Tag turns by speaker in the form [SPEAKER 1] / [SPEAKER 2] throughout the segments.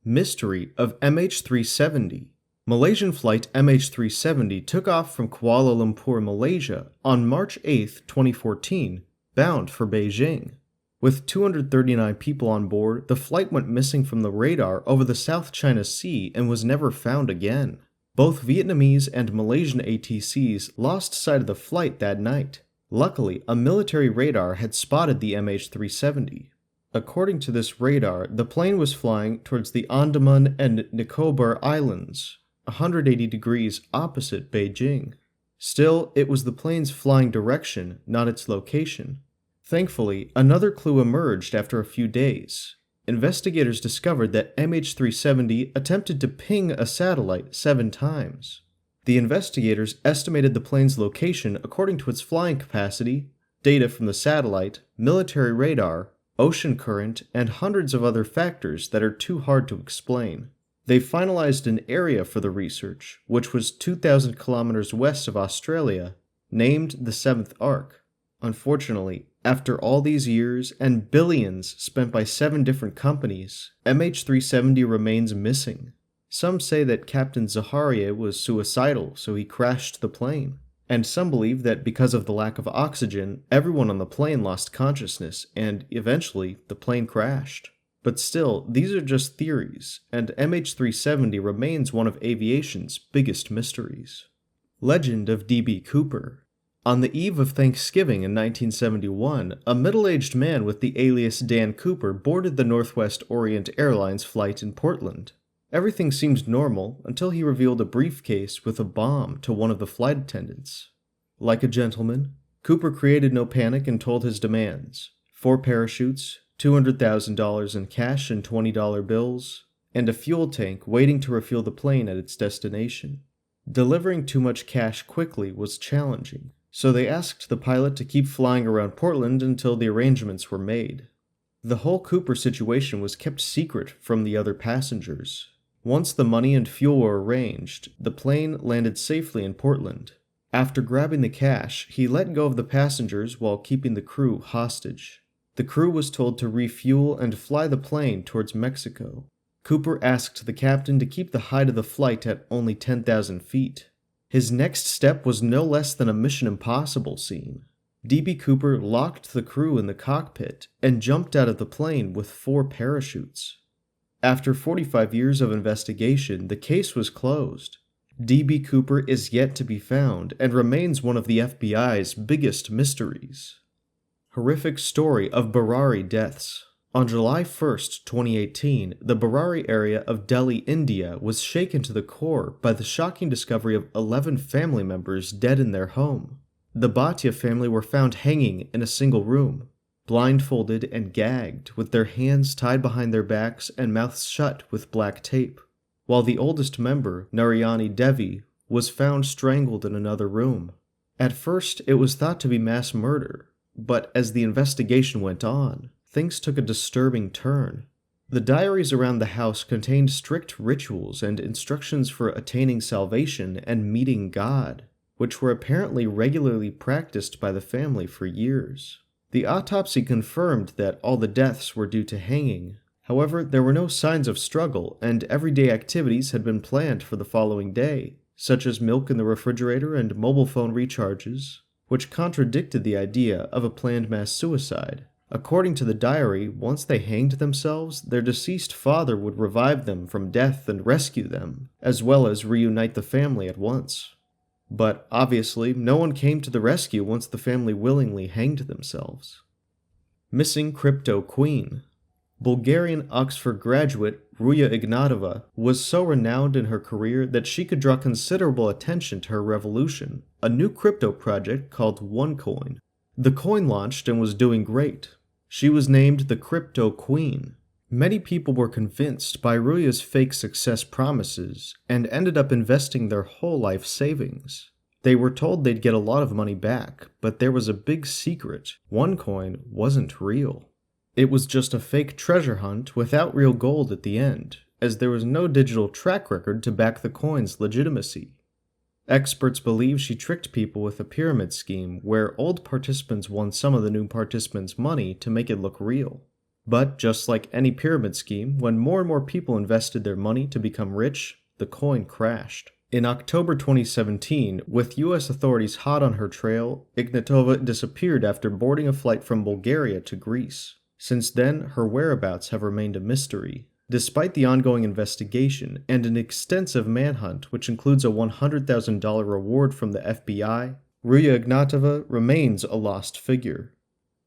[SPEAKER 1] Mystery of MH370. Malaysian flight MH370 took off from Kuala Lumpur, Malaysia on March 8, 2014, bound for Beijing. With 239 people on board, the flight went missing from the radar over the South China Sea and was never found again. Both Vietnamese and Malaysian ATCs lost sight of the flight that night. Luckily, a military radar had spotted the MH370. According to this radar, the plane was flying towards the Andaman and Nicobar Islands, 180 degrees opposite Beijing. Still, it was the plane's flying direction, not its location. Thankfully, another clue emerged after a few days. Investigators discovered that MH370 attempted to ping a satellite 7 times. The investigators estimated the plane's location according to its flying capacity, data from the satellite, military radar, ocean current, and hundreds of other factors that are too hard to explain. They finalized an area for the research, which was 2,000 kilometers west of Australia, named the 7th Arc. Unfortunately, after all these years and billions spent by 7 different companies, MH370 remains missing. Some say that Captain Zaharia was suicidal, so he crashed the plane. And some believe that because of the lack of oxygen, everyone on the plane lost consciousness, and eventually the plane crashed. But still, these are just theories, and MH370 remains one of aviation's biggest mysteries. Legend of D.B. Cooper. On the eve of Thanksgiving in 1971, a middle-aged man with the alias Dan Cooper boarded the Northwest Orient Airlines flight in Portland. Everything seemed normal until he revealed a briefcase with a bomb to one of the flight attendants. Like a gentleman, Cooper created no panic and told his demands: 4 parachutes, $200,000 in cash and $20 bills, and a fuel tank waiting to refuel the plane at its destination. Delivering too much cash quickly was challenging, so they asked the pilot to keep flying around Portland until the arrangements were made. The whole Cooper situation was kept secret from the other passengers. Once the money and fuel were arranged, the plane landed safely in Portland. After grabbing the cash, he let go of the passengers while keeping the crew hostage. The crew was told to refuel and fly the plane towards Mexico. Cooper asked the captain to keep the height of the flight at only 10,000 feet. His next step was no less than a Mission Impossible scene. D.B. Cooper locked the crew in the cockpit and jumped out of the plane with 4 parachutes. After 45 years of investigation, the case was closed. D.B. Cooper is yet to be found and remains one of the FBI's biggest mysteries. Horrific story of Barari deaths. On July 1, 2018, the Barari area of Delhi, India was shaken to the core by the shocking discovery of 11 family members dead in their home. The Bhatia family were found hanging in a single room, blindfolded and gagged, with their hands tied behind their backs and mouths shut with black tape, while the oldest member, Narayani Devi, was found strangled in another room. At first, it was thought to be mass murder, but as the investigation went on, things took a disturbing turn. The diaries around the house contained strict rituals and instructions for attaining salvation and meeting God, which were apparently regularly practiced by the family for years. The autopsy confirmed that all the deaths were due to hanging. However, there were no signs of struggle, and everyday activities had been planned for the following day, such as milk in the refrigerator and mobile phone recharges, which contradicted the idea of a planned mass suicide. According to the diary, once they hanged themselves, their deceased father would revive them from death and rescue them, as well as reunite the family at once. But obviously, no one came to the rescue once the family willingly hanged themselves. Missing crypto queen. Bulgarian Oxford graduate Ruya Ignatova was so renowned in her career that she could draw considerable attention to her revolution, a new crypto project called OneCoin. The coin launched and was doing great. She was named the Crypto Queen. Many people were convinced by Ruya's fake success promises and ended up investing their whole life savings. They were told they'd get a lot of money back, but there was a big secret. OneCoin wasn't real. It was just a fake treasure hunt without real gold at the end, as there was no digital track record to back the coin's legitimacy. Experts believe she tricked people with a pyramid scheme where old participants won some of the new participants' money to make it look real. But just like any pyramid scheme, when more and more people invested their money to become rich, the coin crashed. In October 2017, with US authorities hot on her trail, Ignatova disappeared after boarding a flight from Bulgaria to Greece. Since then, her whereabouts have remained a mystery. Despite the ongoing investigation and an extensive manhunt, which includes a $100,000 reward from the FBI, Ruya Ignatova remains a lost figure.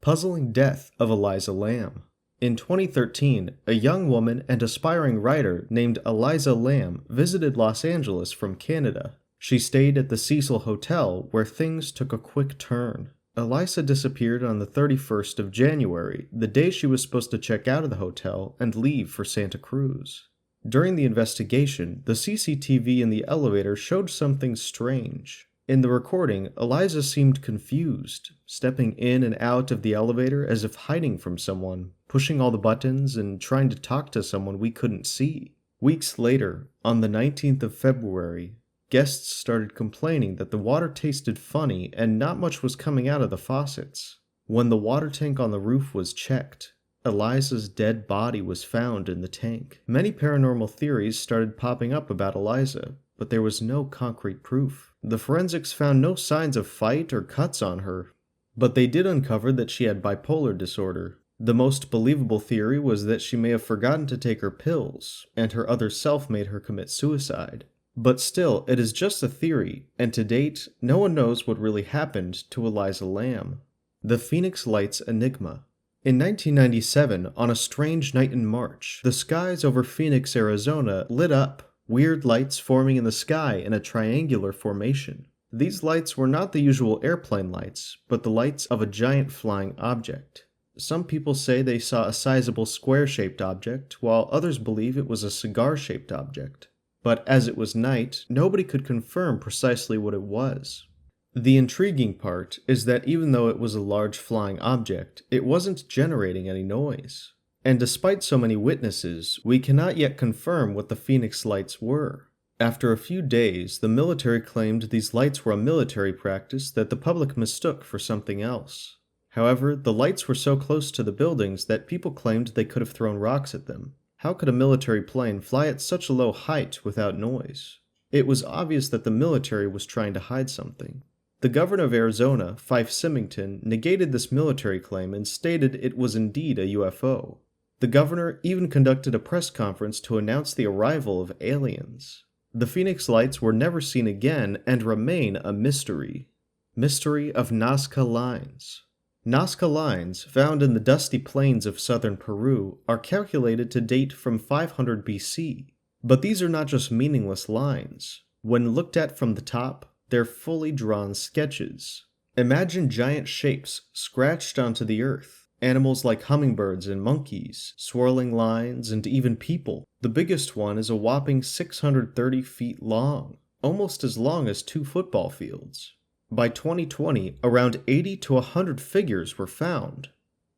[SPEAKER 1] Puzzling death of Eliza Lamb. In 2013, a young woman and aspiring writer named Eliza Lamb visited Los Angeles from Canada. She stayed at the Cecil Hotel, where things took a quick turn. Eliza disappeared on the 31st of January, the day she was supposed to check out of the hotel and leave for Santa Cruz. During the investigation, the CCTV in the elevator showed something strange. In the recording, Eliza seemed confused, stepping in and out of the elevator as if hiding from someone, pushing all the buttons and trying to talk to someone we couldn't see. Weeks later, on the 19th of February, guests started complaining that the water tasted funny and not much was coming out of the faucets. When the water tank on the roof was checked, Eliza's dead body was found in the tank. Many paranormal theories started popping up about Eliza, but there was no concrete proof. The forensics found no signs of fight or cuts on her, but they did uncover that she had bipolar disorder. The most believable theory was that she may have forgotten to take her pills, and her other self made her commit suicide. But still, it is just a theory, and to date, no one knows what really happened to Eliza Lamb. The Phoenix Lights Enigma. In 1997, on a strange night in March, the skies over Phoenix, Arizona lit up. Weird lights forming in the sky in a triangular formation. These lights were not the usual airplane lights, but the lights of a giant flying object. Some people say they saw a sizable square-shaped object, while others believe it was a cigar-shaped object. But as it was night, nobody could confirm precisely what it was. The intriguing part is that even though it was a large flying object, it wasn't generating any noise. And despite so many witnesses, we cannot yet confirm what the Phoenix Lights were. After a few days, the military claimed these lights were a military practice that the public mistook for something else. However, the lights were so close to the buildings that people claimed they could have thrown rocks at them. How could a military plane fly at such a low height without noise? It was obvious that the military was trying to hide something. The governor of Arizona, Fife Symington, negated this military claim and stated it was indeed a UFO. The governor even conducted a press conference to announce the arrival of aliens. The Phoenix Lights were never seen again and remain a mystery. Mystery of Nasca Lines. Nasca lines, found in the dusty plains of southern Peru, are calculated to date from 500 BC. But these are not just meaningless lines. When looked at from the top, they're fully drawn sketches. Imagine giant shapes scratched onto the earth. Animals like hummingbirds and monkeys, swirling lines, and even people. The biggest one is a whopping 630 feet long, almost as long as 2 football fields. By 2020, around 80 to 100 figures were found,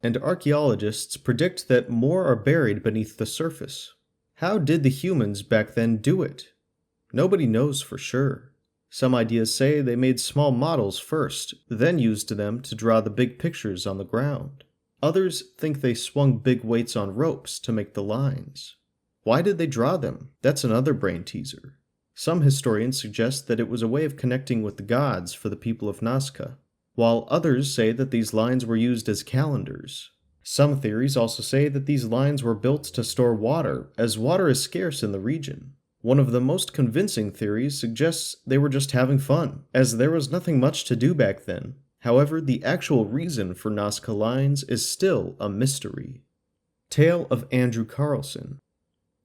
[SPEAKER 1] and archaeologists predict that more are buried beneath the surface. How did the humans back then do it? Nobody knows for sure. Some ideas say they made small models first, then used them to draw the big pictures on the ground. Others think they swung big weights on ropes to make the lines. Why did they draw them? That's another brain teaser. Some historians suggest that it was a way of connecting with the gods for the people of Nasca, while others say that these lines were used as calendars. Some theories also say that these lines were built to store water, as water is scarce in the region. One of the most convincing theories suggests they were just having fun, as there was nothing much to do back then. However, the actual reason for Nasca lines is still a mystery. Tale of Andrew Carlson.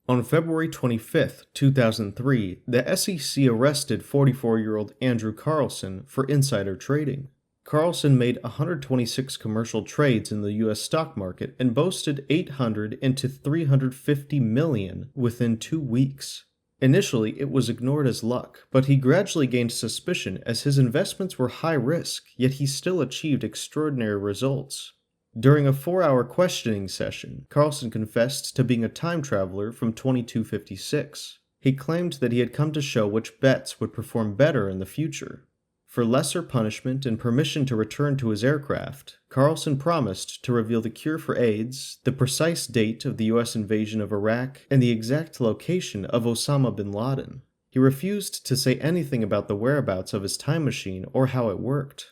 [SPEAKER 1] On February 25, 2003, the SEC arrested 44-year-old Andrew Carlson for insider trading. Carlson made 126 commercial trades in the U.S. stock market and boasted 800 into 350 million within 2 weeks. Initially, it was ignored as luck, but he gradually gained suspicion as his investments were high risk, yet he still achieved extraordinary results. During a 4-hour questioning session, Carlson confessed to being a time traveler from 2256. He claimed that he had come to show which bets would perform better in the future. For lesser punishment and permission to return to his aircraft, Carlson promised to reveal the cure for AIDS, the precise date of the US invasion of Iraq, and the exact location of Osama bin Laden. He refused to say anything about the whereabouts of his time machine or how it worked.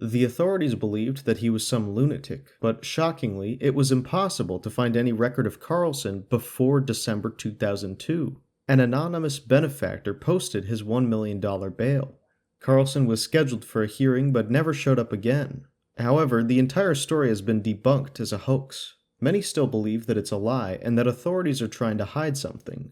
[SPEAKER 1] The authorities believed that he was some lunatic, but shockingly, it was impossible to find any record of Carlson before December 2002. An anonymous benefactor posted his $1 million bail. Carlson was scheduled for a hearing but never showed up again. However, the entire story has been debunked as a hoax. Many still believe that it's a lie and that authorities are trying to hide something.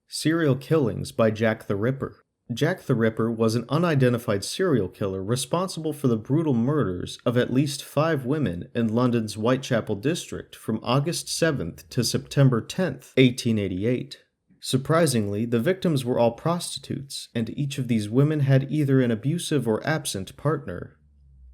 [SPEAKER 1] Serial Killings by Jack the Ripper. Jack the Ripper was an unidentified serial killer responsible for the brutal murders of at least 5 women in London's Whitechapel district from August 7th to September 10th, 1888. Surprisingly, the victims were all prostitutes, and each of these women had either an abusive or absent partner.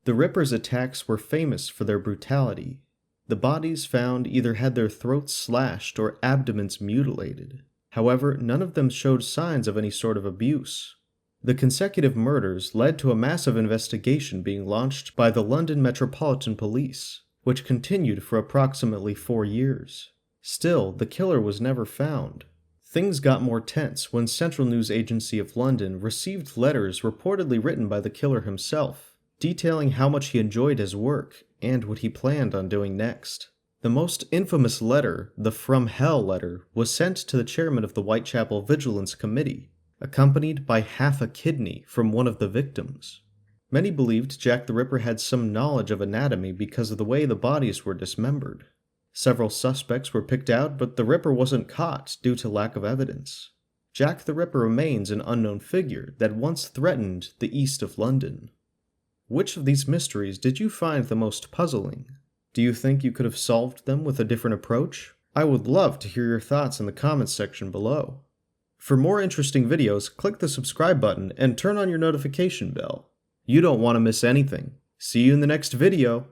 [SPEAKER 1] The Ripper's attacks were famous for their brutality. The bodies found either had their throats slashed or abdomens mutilated. However, none of them showed signs of any sort of abuse. The consecutive murders led to a massive investigation being launched by the London Metropolitan Police, which continued for approximately 4 years. Still, the killer was never found. Things got more tense when Central News Agency of London received letters reportedly written by the killer himself, detailing how much he enjoyed his work and what he planned on doing next. The most infamous letter, the From Hell letter, was sent to the chairman of the Whitechapel Vigilance Committee, accompanied by half a kidney from one of the victims. Many believed Jack the Ripper had some knowledge of anatomy because of the way the bodies were dismembered. Several suspects were picked out, but the Ripper wasn't caught due to lack of evidence. Jack the Ripper remains an unknown figure that once threatened the east of London. Which of these mysteries did you find the most puzzling? Do you think you could have solved them with a different approach? I would love to hear your thoughts in the comments section below. For more interesting videos, click the subscribe button and turn on your notification bell. You don't want to miss anything. See you in the next video.